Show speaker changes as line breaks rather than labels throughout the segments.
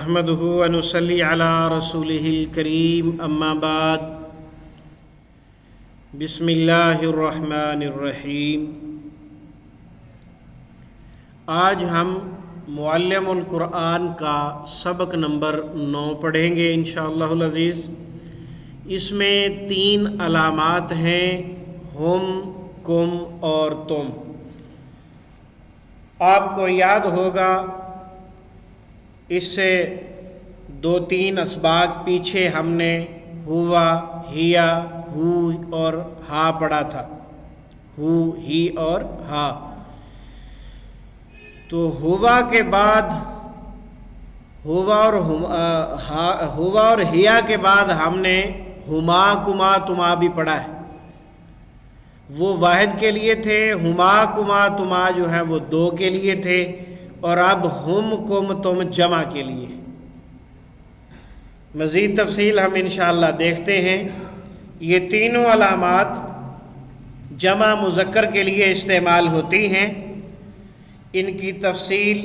نحمدہ و نصلی علی رسولہ الکریم اما بعد بسم اللہ الرحمن الرحیم۔ آج ہم معلم القرآن کا سبق نمبر 9 پڑھیں گے انشاءاللہ العزیز۔ اس میں 3 علامات ہیں، ہم، کم اور تم۔ آپ کو یاد ہوگا اس سے 2-3 اسباق پیچھے ہم نے ہوا، ہیا، ہو اور ہا پڑھا تھا، ہو، ہی اور ہا۔ تو ہوا کے بعد ہوا اور ہیا کے بعد ہم نے ہما، کما، تما بھی پڑھا ہے۔ وہ واحد کے لیے تھے، ہما، کما، تما جو ہے وہ 2 کے لیے تھے، اور اب ہم، کم، تم جمع کے لیے۔ مزید تفصیل ہم انشاءاللہ دیکھتے ہیں۔ یہ تینوں علامات جمع مذکر کے لیے استعمال ہوتی ہیں، ان کی تفصیل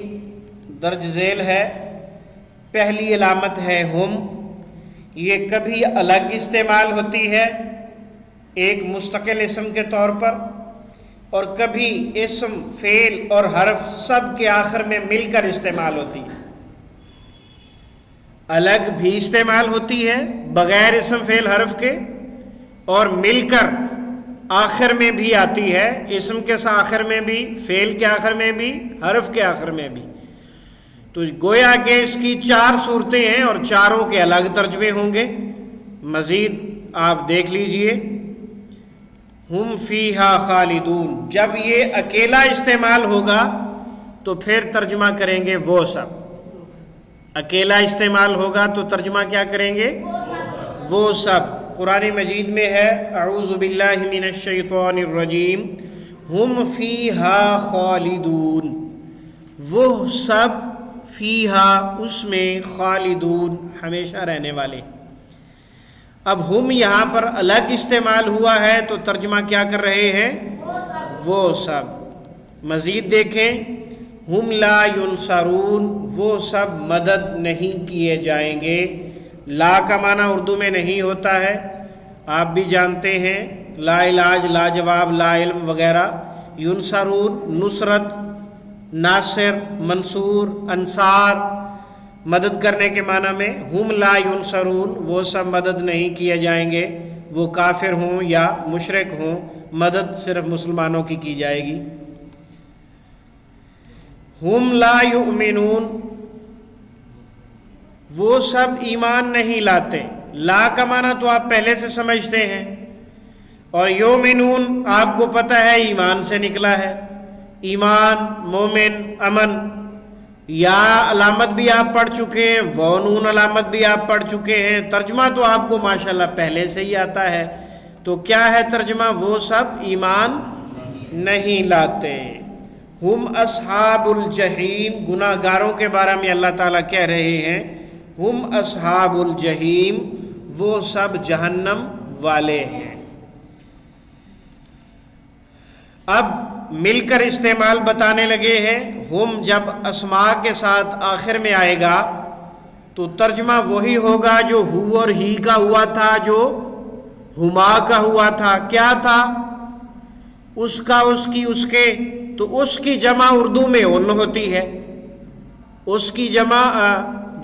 درج ذیل ہے۔ پہلی علامت ہے ہم، یہ کبھی الگ استعمال ہوتی ہے ایک مستقل اسم کے طور پر، اور کبھی اسم، فعل اور حرف سب کے آخر میں مل کر استعمال ہوتی ہے۔ الگ بھی استعمال ہوتی ہے بغیر اسم، فعل، حرف کے، اور مل کر آخر میں بھی آتی ہے، اسم کے آخر میں بھی، فعل کے آخر میں بھی، حرف کے آخر میں بھی۔ تو گویا کہ اس کی 4 صورتیں ہیں اور چاروں کے الگ ترجمے ہوں گے۔ مزید آپ دیکھ لیجئے۔ ہم فیہا خالدون، جب یہ اکیلا استعمال ہوگا تو پھر ترجمہ کریں گے وہ سب۔ اکیلا استعمال ہوگا تو ترجمہ کیا کریں گے؟ وہ سب۔ قرآن مجید میں ہے، اعوذ باللہ من الشیطان الرجیم، ہم فیہا خالدون، وہ سب، فیہا اس میں، خالدون ہمیشہ رہنے والے۔ اب ہم یہاں پر الگ استعمال ہوا ہے تو ترجمہ کیا کر رہے ہیں؟ وہ سب۔ مزید دیکھیں، ہم لا ینصرون، وہ سب مدد نہیں کیے جائیں گے۔ لا کا معنی اردو میں نہیں ہوتا ہے، آپ بھی جانتے ہیں، لا علاج، لا جواب، لا علم وغیرہ۔ ینصرون نصرت، ناصر، منصور، انصار، مدد کرنے کے معنی میں۔ ہم لا ینصرون، وہ سب مدد نہیں کیے جائیں گے، وہ کافر ہوں یا مشرک ہوں، مدد صرف مسلمانوں کی جائے گی۔ ہم لا یؤمنون، وہ سب ایمان نہیں لاتے۔ لا کا معنی تو آپ پہلے سے سمجھتے ہیں، اور یؤمنون آپ کو پتہ ہے ایمان سے نکلا ہے، ایمان، مومن، امن۔ یا علامت بھی آپ پڑھ چکے ہیں، وہ نون علامت بھی آپ پڑھ چکے ہیں۔ ترجمہ تو آپ کو ماشاءاللہ پہلے سے ہی آتا ہے۔ تو کیا ہے ترجمہ؟ وہ سب ایمان نہیں لاتے۔ ہم اصحاب الجحیم، گناہ گاروں کے بارے میں اللہ تعالیٰ کہہ رہے ہیں، ہم اصحاب الجحیم، وہ سب جہنم والے ہیں۔ اب مل کر استعمال بتانے لگے ہیں۔ ہم جب اسماء کے ساتھ آخر میں آئے گا تو ترجمہ وہی ہوگا جو ہو اور ہی کا ہوا تھا، جو ہما کا ہوا تھا۔ کیا تھا؟ اس کا، اس کی، اس کے۔ تو اس کی جمع اردو میں ان ہوتی ہے، اس کی جمع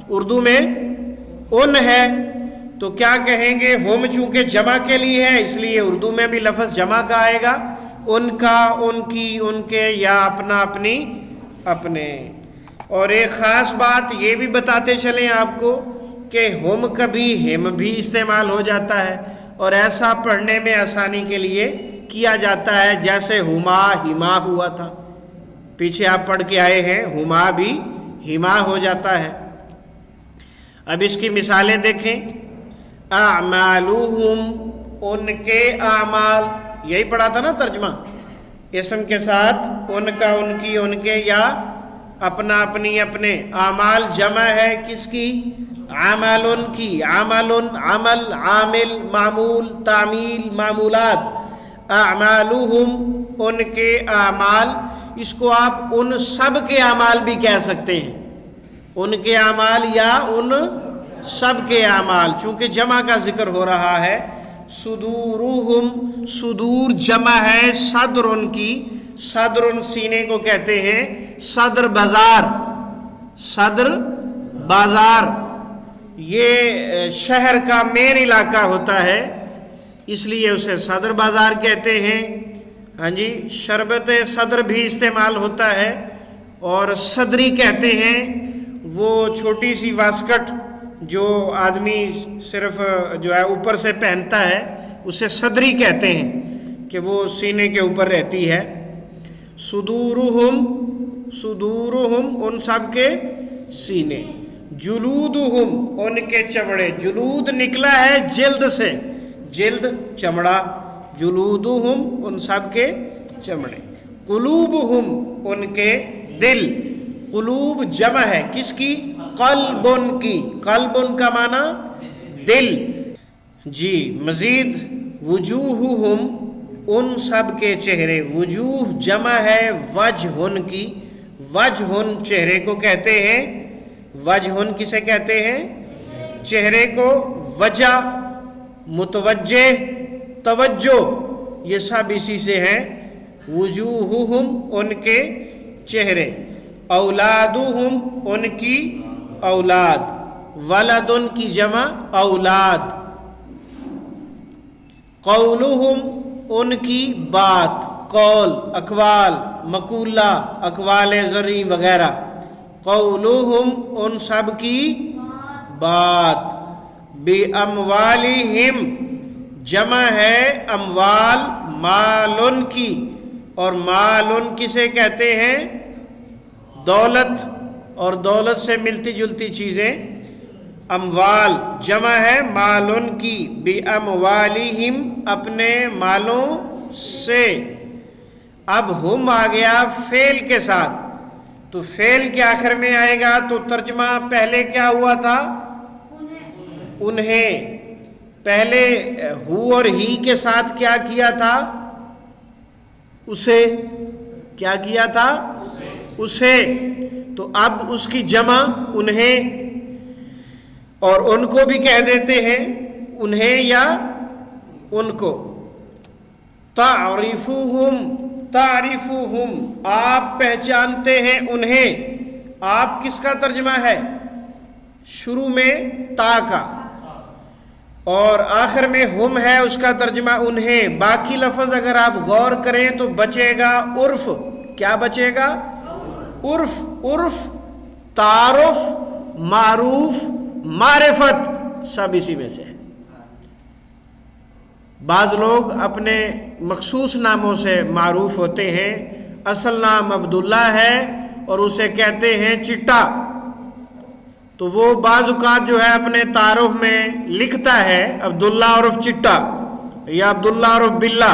اردو میں ان ہے۔ تو کیا کہیں گے؟ ہم چونکہ جمع کے لیے ہے اس لیے اردو میں بھی لفظ جمع کا آئے گا، ان کا، ان کی، ان کے، یا اپنا، اپنی، اپنے۔ اور ایک خاص بات یہ بھی بتاتے چلیں آپ کو کہ ہم کبھی ہم بھی استعمال ہو جاتا ہے، اور ایسا پڑھنے میں آسانی کے لیے کیا جاتا ہے جیسے ہما، ہما ہوا تھا، پیچھے آپ پڑھ کے آئے ہیں، ہما بھی ہما ہو جاتا ہے۔ اب اس کی مثالیں دیکھیں۔ اعمالہم، ان کے اعمال، یہی پڑھا تھا نا ترجمہ، اسم کے ساتھ ان کا، ان کی، ان کے، یا اپنا، اپنی، اپنے۔ اعمال جمع ہے کس کی؟ عمل کی۔ عمل، عمل، عامل، معمول، تعمیل، معمولات۔ اعمالہم، ان کے اعمال، اس کو آپ ان سب کے اعمال بھی کہہ سکتے ہیں۔ ان کے اعمال یا ان سب کے اعمال، چونکہ جمع کا ذکر ہو رہا ہے. صدورہم، صدور جمع ہے صدر ان کی، صدر سینے کو کہتے ہیں، صدر بازار، صدر بازار یہ شہر کا مین علاقہ ہوتا ہے، اس لیے اسے صدر بازار کہتے ہیں. ہاں جی، شربت صدر بھی استعمال ہوتا ہے، اور صدری کہتے ہیں وہ چھوٹی سی واسکٹ جو آدمی صرف جو ہے اوپر سے پہنتا ہے، اسے صدری کہتے ہیں کہ وہ سینے کے اوپر رہتی ہے. صدورہم، صدورہم ان سب کے سینے. جلودہم ان کے چمڑے، جلود نکلا ہے جلد سے، جلد چمڑا، جلودہم ان سب کے چمڑے. قلوبہم ان کے دل، قلوب جمع ہے کس کی؟ قلب کی، قلب کا معنی دل. جی مزید وجوہہم ان سب کے چہرے، وجوہ جمع ہے وجہن کی، وجہن چہرے کو کہتے ہیں. وجہن کسے کہتے ہیں؟ چہرے کو. وجہ، متوجہ، توجہ، یہ سب اسی سے ہیں. وجوہہم ان کے چہرے. اولادہم ان کی اولاد، ولد ان کی جمع اولاد. قولہم ان کی بات، قول اقوال، مقولہ اقوال زرعی وغیرہ. قولہم ان سب کی بات. بِأَمْوَالِهِمْ جمع ہے اموال، مال کی، اور مال کسے کہتے ہیں؟ دولت، اور دولت سے ملتی جلتی چیزیں. اموال جمع ہے مال کی. بِأَمْوَالِهِمْ اپنے مالوں سے. اب ہم آ گیا فعل کے ساتھ، تو فعل کے آخر میں آئے گا تو ترجمہ پہلے کیا ہوا تھا؟ انہیں. پہلے ہو اور ہی کے ساتھ کیا کیا تھا؟ اسے. کیا کیا تھا؟ اسے. تو اب اس کی جمع انہیں، اور ان کو بھی کہہ دیتے ہیں انہیں یا ان کو. تعرفوہم، تعرفوہم آپ پہچانتے ہیں انہیں. آپ کس کا ترجمہ ہے؟ شروع میں تا کا، اور آخر میں ہم ہے، اس کا ترجمہ انہیں. باقی لفظ اگر آپ غور کریں تو بچے گا عرف. کیا بچے گا؟ عرف. عرف، تعارف، معروف، معرفت سب اسی میں سے ہے. بعض لوگ اپنے مخصوص ناموں سے معروف ہوتے ہیں. اصل نام عبداللہ ہے اور اسے کہتے ہیں چٹا، تو وہ بعض اوقات جو ہے اپنے تعارف میں لکھتا ہے عبداللہ عرف چٹا یا عبداللہ عرف بلہ.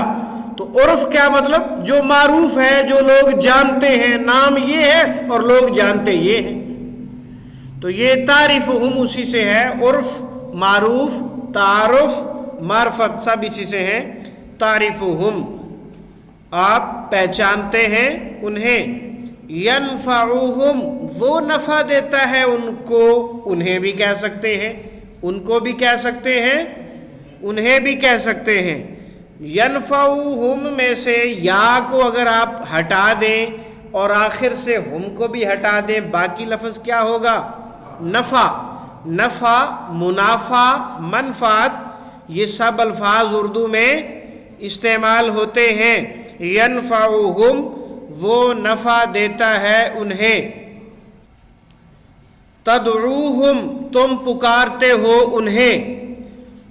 تو عرف کیا مطلب؟ جو معروف ہے، جو لوگ جانتے ہیں. نام یہ ہے اور لوگ جانتے یہ ہیں. تو یہ تعریفہم اسی سے ہے. عرف، معروف، تعارف، معرفت سب اسی سے ہیں. تعریفہم آپ پہچانتے ہیں انہیں. ینفعہم وہ نفع دیتا ہے ان کو. انہیں بھی کہہ سکتے ہیں، ان کو بھی کہہ سکتے ہیں، انہیں بھی کہہ سکتے ہیں. ینفعہم میں سے یا کو اگر آپ ہٹا دیں اور آخر سے ہم کو بھی ہٹا دیں، باقی لفظ کیا ہوگا؟ نفع. نفع، منافع، منفعت، یہ سب الفاظ اردو میں استعمال ہوتے ہیں. ینفعہم وہ نفع دیتا ہے انہیں. تدعوہم تم پکارتے ہو انہیں.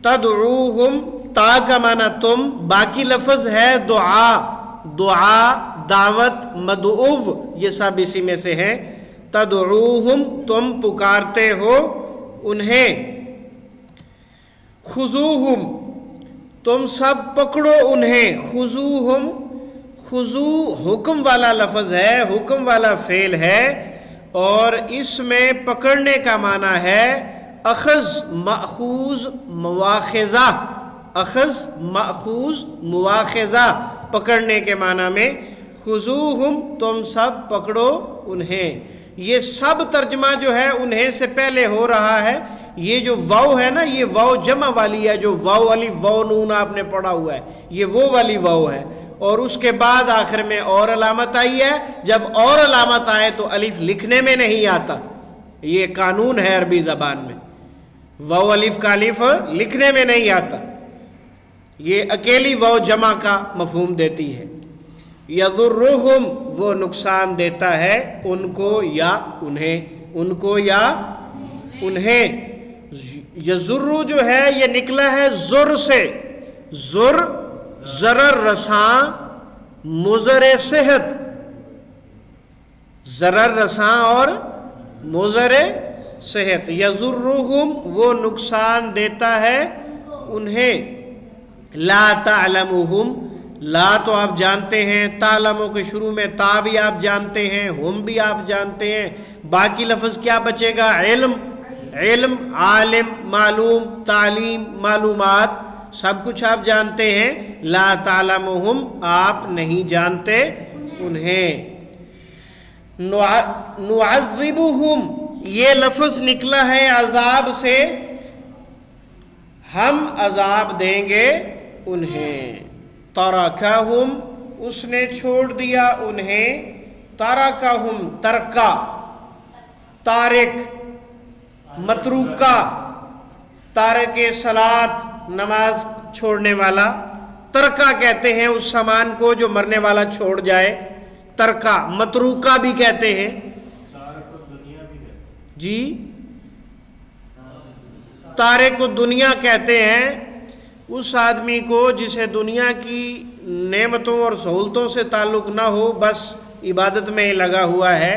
تدعوہم تا کا معنی تم، باقی لفظ ہے دعا. دعا، دعوت، مدعو یہ سب اسی میں سے ہیں. تدعوہم تم پکارتے ہو انہیں. خذوہم تم سب پکڑو انہیں. خذوہم، خذو حکم والا لفظ ہے، حکم والا فعل ہے، اور اس میں پکڑنے کا معنی ہے اخذ، ماخوذ، مواخذہ. اخذ، ماخوذ، مواخذہ پکڑنے کے معنی میں. خذوہم تم سب پکڑو انہیں. یہ سب ترجمہ جو ہے انہیں سے پہلے ہو رہا ہے. یہ جو واو ہے نا، یہ واو جمع والی ہے، جو واو الف واو نون آپ نے پڑھا ہوا ہے، یہ وہ والی واو ہے. اور اس کے بعد آخر میں اور علامت آئی ہے. جب اور علامت آئے تو الف لکھنے میں نہیں آتا، یہ قانون ہے عربی زبان میں. واو الف کا الف لکھنے میں نہیں آتا، یہ اکیلی واو جمع کا مفہوم دیتی ہے. یضرہم، وہ نقصان دیتا ہے ان کو یا انہیں، ان کو یا انہیں. یضر جو ہے یہ نکلا ہے زر سے. زر ضرر رساں، مضر صحت. ضرر رساں اور مضر صحت. یضرہم، وہ نقصان دیتا ہے انہیں. لا تعلمہم، لا تو آپ جانتے ہیں، تعلموں کے شروع میں تا بھی آپ جانتے ہیں، ہم بھی آپ جانتے ہیں. باقی لفظ کیا بچے گا؟ علم. علم، عالم، معلوم، تعلیم، معلومات، سب کچھ آپ جانتے ہیں. لا تعلمہم، آپ نہیں جانتے انہیں. نعذبہم، یہ لفظ نکلا ہے عذاب سے، ہم عذاب دیں گے انہیں. ترکہم، اس نے چھوڑ دیا انہیں. ترکہم، ترکا، تارک، متروکہ، تارک صلاۃ، نماز چھوڑنے والا. ترکا کہتے ہیں اس سامان کو جو مرنے والا چھوڑ جائے. ترکا، متروکہ بھی کہتے ہیں. جی، تارک دنیا کہتے ہیں اس آدمی کو جسے دنیا کی نعمتوں اور سہولتوں سے تعلق نہ ہو، بس عبادت میں لگا ہوا ہے.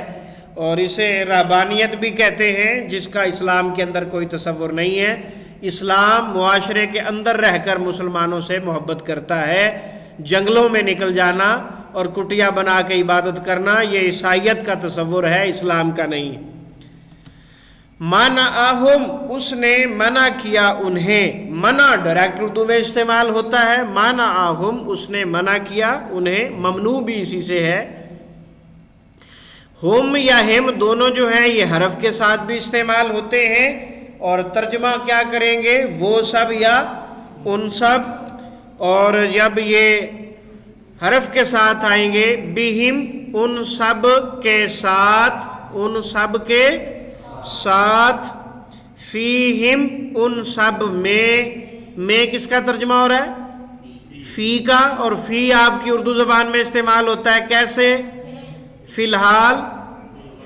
اور اسے رہبانیت بھی کہتے ہیں، جس کا اسلام کے اندر کوئی تصور نہیں ہے. اسلام معاشرے کے اندر رہ کر مسلمانوں سے محبت کرتا ہے. جنگلوں میں نکل جانا اور کٹیا بنا کے عبادت کرنا یہ عیسائیت کا تصور ہے، اسلام کا نہیں. منعہم، اس نے منع کیا انہیں. منع ڈائریکٹ اردو میں استعمال ہوتا ہے. منعہم، اس نے منع کیا انہیں. ممنوع بھی اسی سے ہے. ہم یا ہم دونوں جو ہیں یہ حرف کے ساتھ بھی استعمال ہوتے ہیں. اور ترجمہ کیا کریں گے؟ وہ سب یا ان سب. اور جب یہ حرف کے ساتھ آئیں گے بہم، ان سب کے ساتھ، ان سب کے ساتھ. فیہم، ان سب میں کس کا ترجمہ ہو رہا ہے؟ فی کا. اور فی آپ کی اردو زبان میں استعمال ہوتا ہے کیسے؟ فی الحال،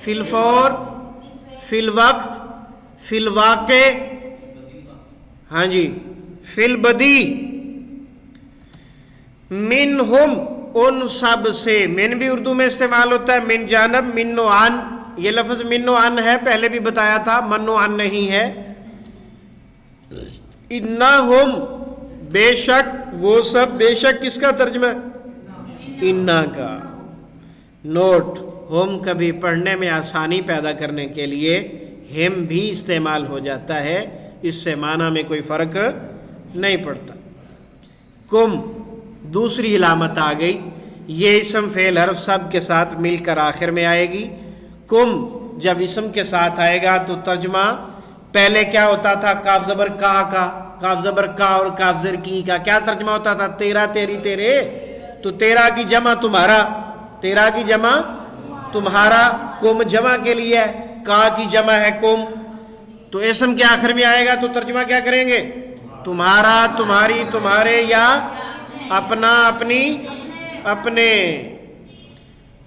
فی الفور، فی الوقت، فی الواقع، ہاں جی، فی البدی. منہم، ان سب سے. من بھی اردو میں استعمال ہوتا ہے. من جانب، من و عن. یہ لفظ من و عن ہے، پہلے بھی بتایا تھا، من و عن نہیں ہے. انہم، بے شک وہ سب. بے شک کس کا ترجمہ ہے؟ انا کا. نوٹ، ہم کبھی پڑھنے میں آسانی پیدا کرنے کے لیے ہم بھی استعمال ہو جاتا ہے، اس سے معنی میں کوئی فرق نہیں پڑتا. کم، دوسری علامت آ گئی. یہ اسم فعل حرف سب کے ساتھ مل کر آخر میں آئے گی. کم جب اسم کے ساتھ آئے گا تو ترجمہ پہلے کیا ہوتا تھا؟ کاف زبر کا، کاف زبر کا اور کاف زبر کی کا کیا ترجمہ ہوتا تھا؟ تیرا، تیری، تیرے. تو تیرا کی جمع تمہارا، تیرا کی جمع تمہارا. کم جمع کے لیے ہے، کا کی جمع ہے کم. تو اسم کے آخر میں آئے گا تو ترجمہ کیا کریں گے؟ تمہارا، تمہاری، تمہارے، یا اپنا، اپنی، اپنے.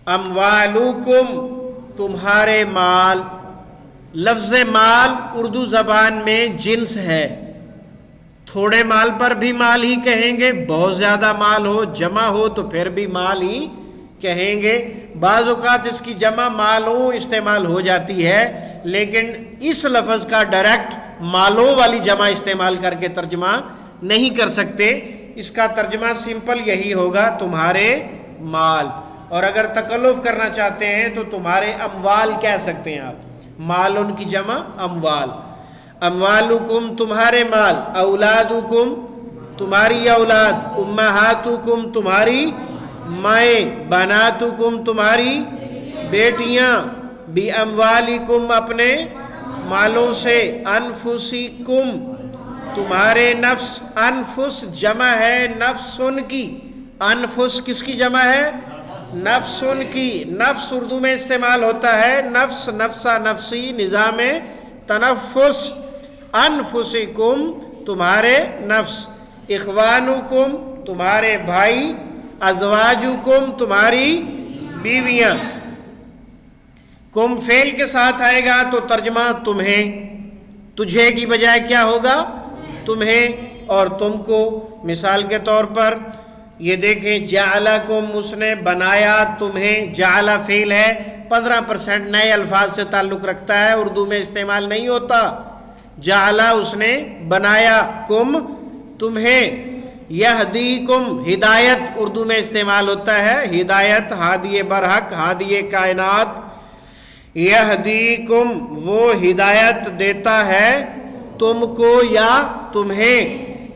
اموالکم، تمہارے مال. لفظ مال اردو زبان میں جنس ہے. تھوڑے مال پر بھی مال ہی کہیں گے، بہت زیادہ مال ہو، جمع ہو تو پھر بھی مال ہی کہیں گے. بعض اوقات اس کی جمع مالوں استعمال ہو جاتی ہے، لیکن اس لفظ کا ڈائریکٹ مالوں والی جمع استعمال کر کے ترجمہ نہیں کر سکتے. اس کا ترجمہ سمپل یہی ہوگا، تمہارے مال. اور اگر تکلف کرنا چاہتے ہیں تو تمہارے اموال کہہ سکتے ہیں آپ. مال ان کی جمع اموال. اموالکم، تمہارے مال. اولادکم، تمہاری اولاد. امہاتکم، تمہاری مائیں. بناتکم، تمہاری بیٹیاں. بی اموالکم اپنے مالوں سے، انفسکم تمہارے نفس، انفس جمع ہے نفسن کی، انفس کس کی جمع ہے؟ نفسن کی۔ نفس اردو میں استعمال ہوتا ہے نفس، نفسا، نفسی، نظام تنفس۔ انفسکم تمہارے نفس، اخوانکم تمہارے بھائی، ازواجکم تمہاری بیویاں۔ کم فعل کے ساتھ آئے گا تو ترجمہ تمہیں، تجھے کی بجائے کیا ہوگا؟ تمہیں اور تم کو۔ مثال کے طور پر یہ دیکھیں، جعلکم اس نے بنایا تمہیں، جعل فعل ہے، 15% نئے الفاظ سے تعلق رکھتا ہے، اردو میں استعمال نہیں ہوتا۔ جعل اس نے بنایا، کم تمہیں، یہدیکم ہدایت اردو میں استعمال ہوتا ہے، ہدایت ہادی برحق، ہادی کائنات۔ یہدیکم وہ ہدایت دیتا ہے تم کو یا تمہیں،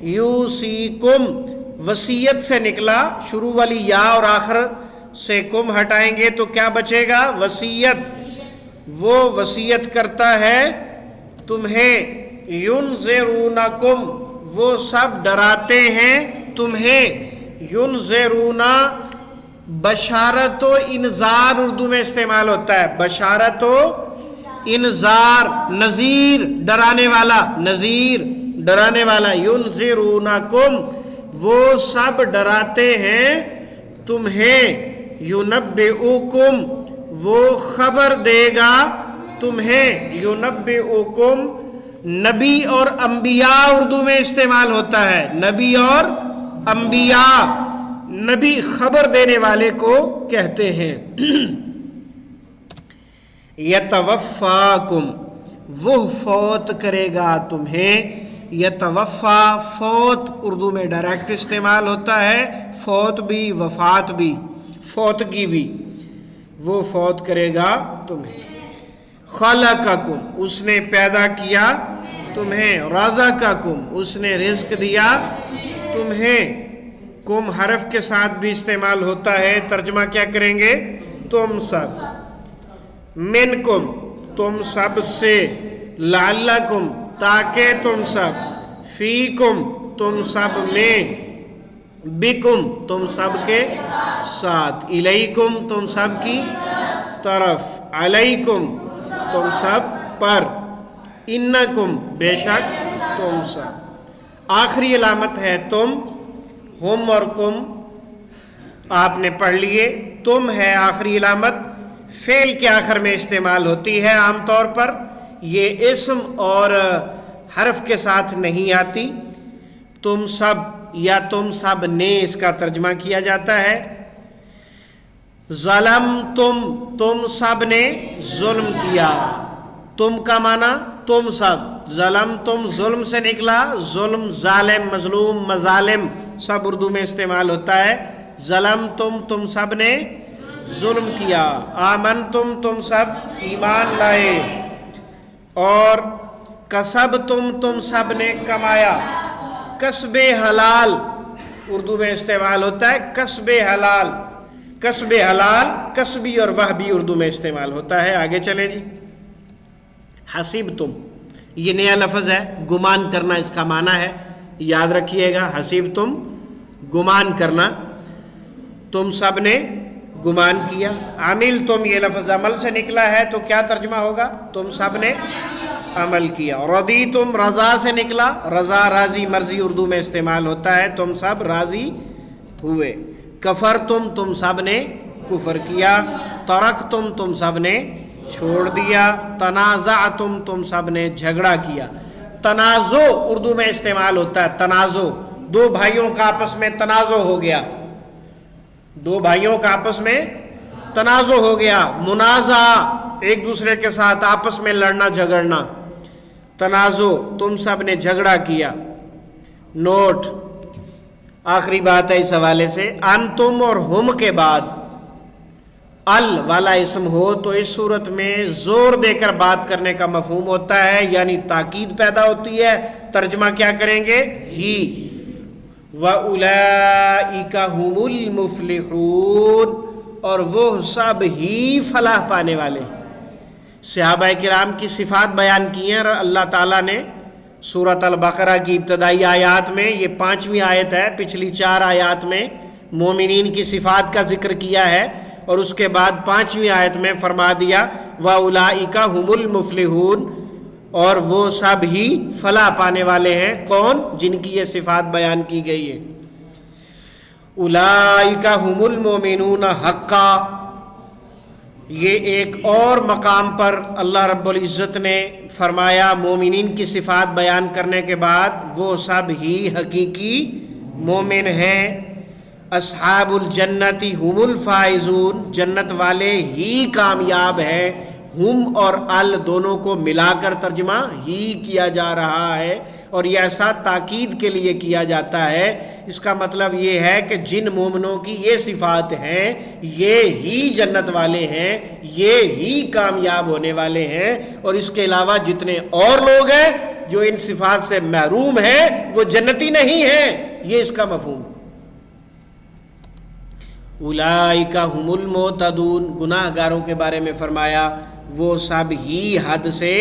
یوصیکم وصیت سے نکلا، شروع والی یا اور آخر سے کم ہٹائیں گے تو کیا بچے گا؟ وصیت۔ وہ وصیت کرتا ہے تمہیں، ینذرونکم وہ سب ڈراتے ہیں تمہیں، ینذرونا بشارت و انذار اردو میں استعمال ہوتا ہے، بشارت و انذار، نذیر ڈرانے والا، نذیر ڈرانے والا، ینذرونکم وہ سب ڈراتے ہیں تمہیں، ینبئکم وہ خبر دے گا تمہیں، ینبئکم نبی اور انبیاء اردو میں استعمال ہوتا ہے، نبی اور انبیاء، نبی خبر دینے والے کو کہتے ہیں۔ یتوفاکم وہ فوت کرے گا تمہیں، یتوفا فوت اردو میں ڈائریکٹ استعمال ہوتا ہے، فوت بھی وفات بھی، فوتگی بھی، وہ فوت کرے گا تمہیں۔ خلقکم اس نے پیدا کیا تمہیں، رزقکم اس نے رزق دیا تمہیں۔ کم حرف کے ساتھ بھی استعمال ہوتا ہے، ترجمہ کیا کریں گے؟ تم سب، منکم تم سب سے، لعلکم تاکہ تم سب، فیکم تم سب میں، بکم تم سب کے ساتھ، الیکم تم سب کی طرف، علیکم تم سب پر، انکم بے شک تم سب۔ آخری علامت ہے تم، ہم اور کم آپ نے پڑھ لیے، تم ہے آخری علامت، فعل کے آخر میں استعمال ہوتی ہے عام طور پر، یہ اسم اور حرف کے ساتھ نہیں آتی۔ تم سب یا تم سب نے اس کا ترجمہ کیا جاتا ہے۔ ظلمتم تم سب نے ظلم کیا، تم کا معنی تم سب، ظلمتم ظلم سے نکلا، ظلم ظالم مظلوم مظالم سب اردو میں استعمال ہوتا ہے۔ ظلمتم تم سب نے ظلم کیا، آمنتم تم سب ایمان لائے، اور کسبتم تم سب نے کمایا، کسب حلال اردو میں استعمال ہوتا ہے، کسب حلال، کسب حلال کسبی اور وہبی اردو میں استعمال ہوتا ہے۔ آگے چلیں جی، حسیبتم یہ نیا لفظ ہے، گمان کرنا اس کا معنی ہے، یاد رکھیے گا، حسیبتم گمان کرنا، تم سب نے گمان کیا۔ عملتم یہ لفظ عمل سے نکلا ہے تو کیا ترجمہ ہوگا؟ تم سب نے عمل کیا۔ رضیتم رضا سے نکلا، رضا راضی مرضی اردو میں استعمال ہوتا ہے، تم سب راضی ہوئے۔ کفرتم تم سب نے کفر کیا، ترکتم تم سب نے چھوڑ دیا، تنازعتم تم سب نے جھگڑا کیا۔ تنازع اردو میں استعمال ہوتا ہے، تنازع دو بھائیوں کا آپس میں تنازع ہو گیا، دو بھائیوں کا آپس میں تنازع ہو گیا، منازعہ ایک دوسرے کے ساتھ آپس میں لڑنا جھگڑنا، تنازع تم سب نے جھگڑا کیا۔ نوٹ آخری بات ہے اس حوالے سے، انتم اور ہم کے بعد ال والا اسم ہو تو اس صورت میں زور دے کر بات کرنے کا مفہوم ہوتا ہے، یعنی تاکید پیدا ہوتی ہے۔ ترجمہ کیا کریں گے؟ ہی، وَأُولَئِكَ هُمُ الْمُفْلِحُونَ اور وہ سب ہی فلاح پانے والے، صحابہ کرام کی صفات بیان کی ہیں، اور اللہ تعالیٰ نے سورۃ البقرہ کی ابتدائی آیات میں، یہ 5ویں آیت ہے، پچھلی 4 آیات میں مومنین کی صفات کا ذکر کیا ہے، اور اس کے بعد 5ویں آیت میں فرما دیا وَأُولَئِكَ هُمُ الْمُفْلِحُونَ، اور وہ سب ہی فلاح پانے والے ہیں۔ کون؟ جن کی یہ صفات بیان کی گئی ہے۔ اولئک هم المؤمنون حقا، یہ ایک اور مقام پر اللہ رب العزت نے فرمایا مومنین کی صفات بیان کرنے کے بعد وہ سب ہی حقیقی مومن ہیں۔ اصحاب الجنت هم الفائزون، جنت والے ہی کامیاب ہیں۔ ہم اور ال دونوں کو ملا کر ترجمہ ہی کیا جا رہا ہے، اور یہ ایسا تاکید کے لیے کیا جاتا ہے۔ اس کا مطلب یہ ہے کہ جن مومنوں کی یہ صفات ہیں یہ ہی جنت والے ہیں، یہ ہی کامیاب ہونے والے ہیں، اور اس کے علاوہ جتنے اور لوگ ہیں جو ان صفات سے محروم ہیں وہ جنتی نہیں ہیں، یہ اس کا مفہوم۔ اولئک هم المعتدون، گناہ گاروں کے بارے میں فرمایا وہ سب ہی حد سے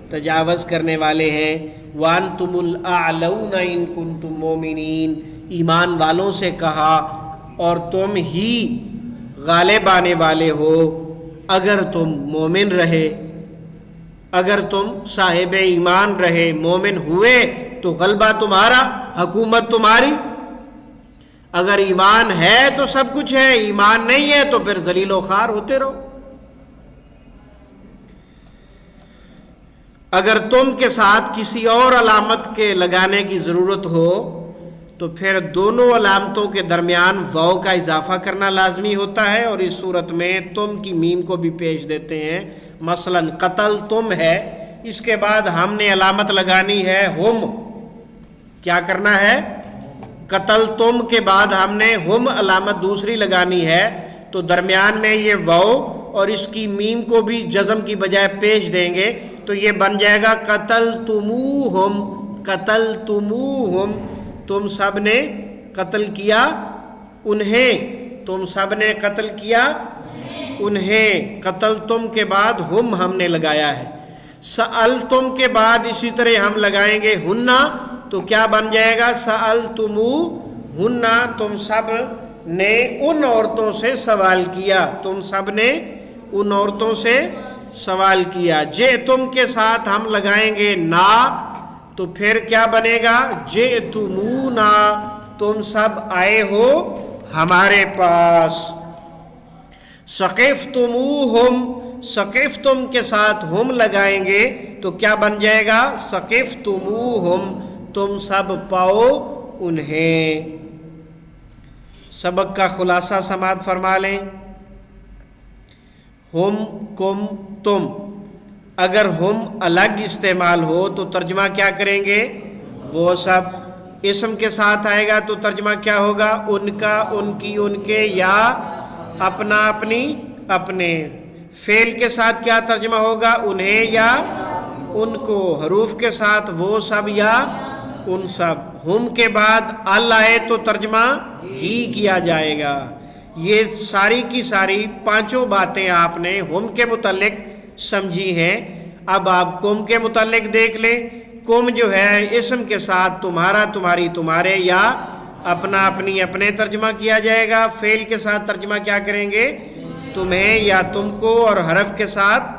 تجاوز کرنے والے ہیں۔ وَأَنْتُمُ الْأَعْلَوْنَ إِن كُنتُم مُؤْمِنِينَ، ایمان والوں سے کہا اور تم ہی غالب آنے والے ہو اگر تم مومن رہے، اگر تم صاحب ایمان رہے، مومن ہوئے تو غلبہ تمہارا، حکومت تمہاری۔ اگر ایمان ہے تو سب کچھ ہے، ایمان نہیں ہے تو پھر ذلیل و خوار ہوتے رہو۔ اگر تم کے ساتھ کسی اور علامت کے لگانے کی ضرورت ہو تو پھر دونوں علامتوں کے درمیان واو کا اضافہ کرنا لازمی ہوتا ہے، اور اس صورت میں تم کی میم کو بھی پیش دیتے ہیں۔ مثلا قتل تم ہے، اس کے بعد ہم نے علامت لگانی ہے ہم، کیا کرنا ہے؟ قتل تم کے بعد ہم نے ہم علامت دوسری لگانی ہے، تو درمیان میں یہ واو اور اس کی میم کو بھی جزم کی بجائے پیش دیں گے، تو یہ بن جائے گا قتلتموہم، قتلتموہم، تم سب نے قتل کیا انہیں، تم سب نے قتل کیا انہیں۔ قتلتم کے بعد ہم نے لگایا ہے۔ سألتم کے بعد اسی طرح ہم لگائیں گے ہنہ، تو کیا بن جائے گا؟ سألتموہنہ، تم سب نے ان عورتوں سے سوال کیا، تم سب نے ان عورتوں سے سوال کیا۔ جئتم کے ساتھ ہم لگائیں گے نا، تو پھر کیا بنے گا؟ جئتمونا، تم سب آئے ہو ہمارے پاس۔ ثقفتموہم، ثقفتم کے ساتھ ہم لگائیں گے تو کیا بن جائے گا؟ ثقفتموہم، تم سب پاؤ انہیں۔ سبق کا خلاصہ سماعت فرما لیں۔ ہم، کم، تم، اگر ہم الگ استعمال ہو تو ترجمہ کیا کریں گے؟ وہ سب۔ اسم کے ساتھ آئے گا تو ترجمہ کیا ہوگا؟ ان کا، ان کی، ان کے، یا اپنا، اپنی، اپنے۔ فعل کے ساتھ کیا ترجمہ ہوگا؟ انہیں یا ان کو۔ حروف کے ساتھ وہ سب یا ان سب۔ ہم کے بعد ال آئے تو ترجمہ ہی کیا جائے گا۔ یہ ساری کی ساری 5 باتیں آپ نے ہم کے متعلق سمجھی ہیں۔ اب آپ کم کے متعلق دیکھ لیں۔ کم جو ہے اسم کے ساتھ تمہارا، تمہاری، تمہارے، یا اپنا، اپنی، اپنے ترجمہ کیا جائے گا۔ فعل کے ساتھ ترجمہ کیا کریں گے؟ تمہیں یا تم کو، اور حرف کے ساتھ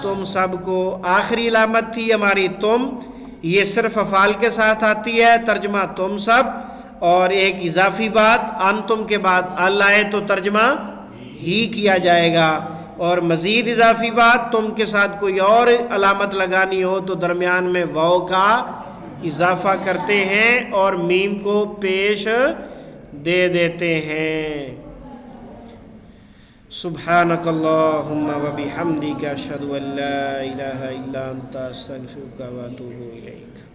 تم سب کو۔ آخری علامت تھی ہماری تم، یہ صرف افعال کے ساتھ آتی ہے، ترجمہ تم سب۔ اور ایک اضافی بات، انتم کے بعد ال آئے تو ترجمہ ہی کیا جائے گا۔ اور مزید اضافی بات، تم کے ساتھ کوئی اور علامت لگانی ہو تو درمیان میں واو کا اضافہ کرتے ہیں اور میم کو پیش دے دیتے ہیں۔ سبحانک اللہم و بحمدک، اشہد ان لا الہ الا انت، استغفرک و اتوب الیک۔